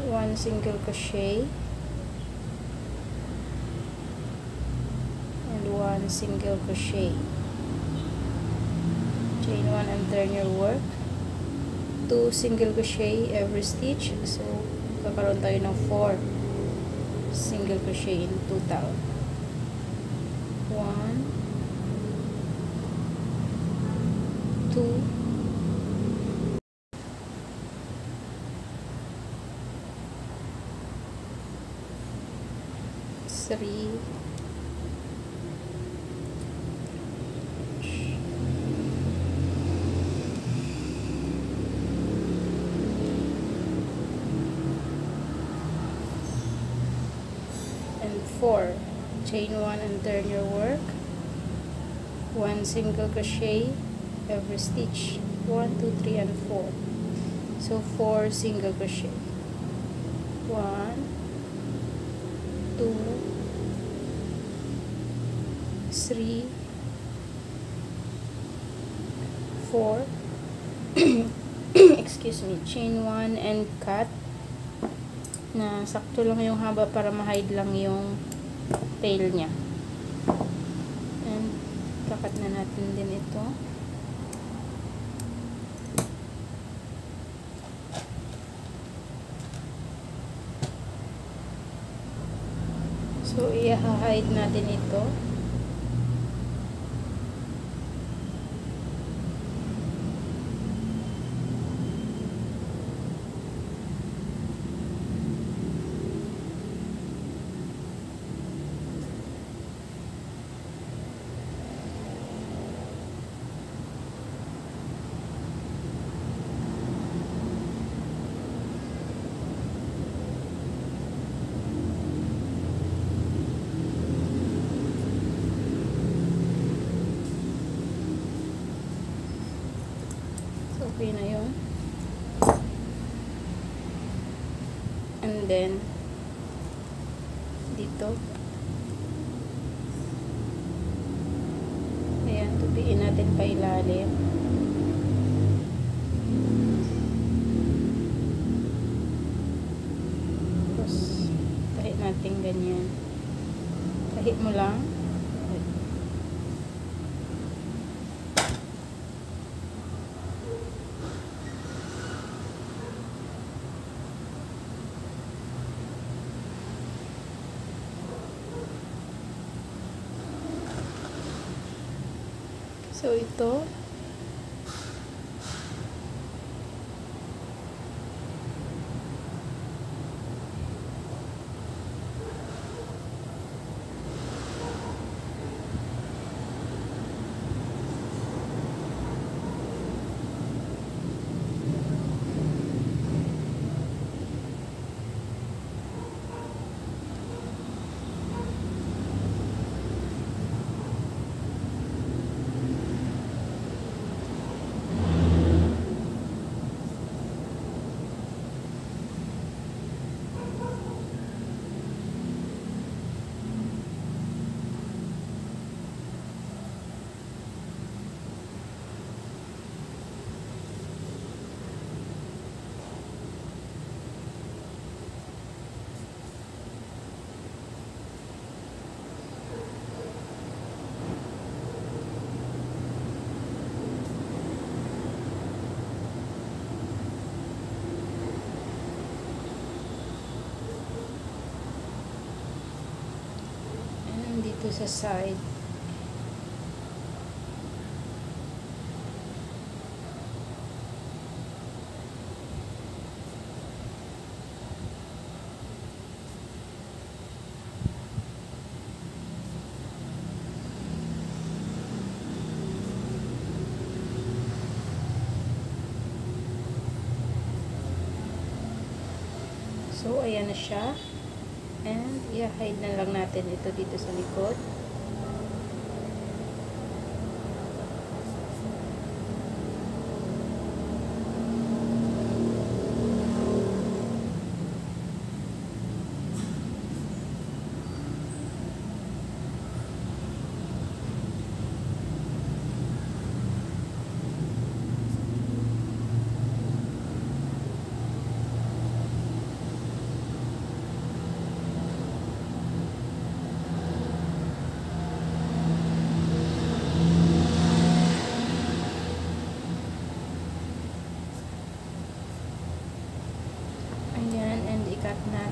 One single crochet and one single crochet, chain 1 and turn your work, 2 single crochet every stitch, so kakaroon tayo ng 4 single crochet in total. 1, 2, 3, 4, chain 1 and turn your work, 1 single crochet every stitch, 1, 2, 3 and 4, so 4 single crochet, 1, 2, 3, 4 excuse me, chain 1 and cut na sakto lang yung haba para ma-hide lang yung tail niya. And kakat na natin din ito. So i-hide natin ito. Okay na yun. And then dito, ayan, tupiin natin pa ilalim. Tapos tahit natin ganyan, tahit mo lang. So ito, dito sa side. So ayan na siya. And i-hide na lang natin ito dito sa likod.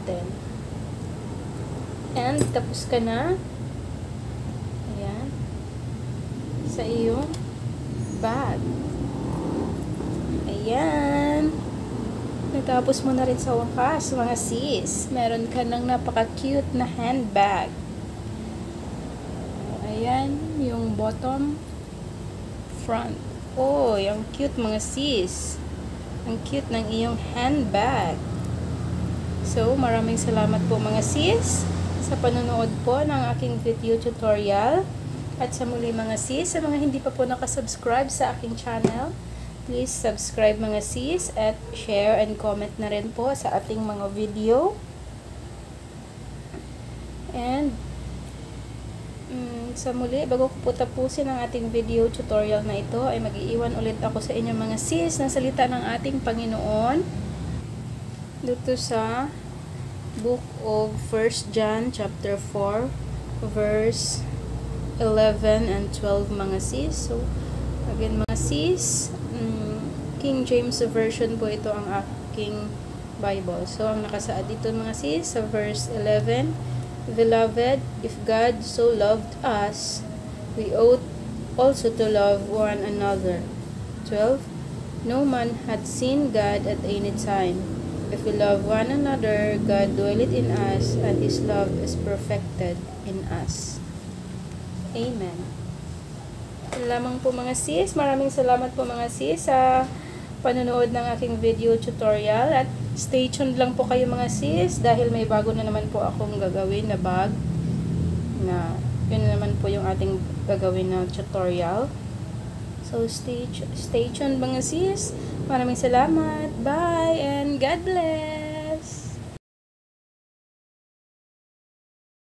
natin. And tapos ka na. Ayan. Sa iyong bag. Ayan. Natapos mo na rin sa wakas, mga sis. Meron ka ng napaka-cute na handbag. Ayan, yung bottom, front. Oh, yung cute mga sis. Ang cute ng iyong handbag. So, maraming salamat po mga sis sa panonood po ng aking video tutorial. At sa muli mga sis, sa mga hindi pa po nakasubscribe sa aking channel, please subscribe mga sis at share and comment na rin po sa ating mga video. And sa muli, bago ko po tapusin ang ating video tutorial na ito, ay mag-iiwan ulit ako sa inyo mga sis ng salita ng ating Panginoon dito sa Book of 1 John chapter 4 verse 11 and 12 mga sis. So, again mga sis, King James Version po ito ang aking Bible. So, ang nakasaad dito mga sis sa verse 11, Beloved, if God so loved us, we ought also to love one another. 12. No man hath seen God at any time. If we love one another, God dwelleth in us, and His love is perfected in us. Amen. Lamang po mga sis. Maraming salamat po mga sis sa panonood ng aking video tutorial. At stay tuned lang po kayo mga sis dahil may bago na naman po akong gagawin na bag. Na yun na naman po yung ating gagawin na tutorial. So stay tuned mga sis. Maraming salamat. Bye and God bless.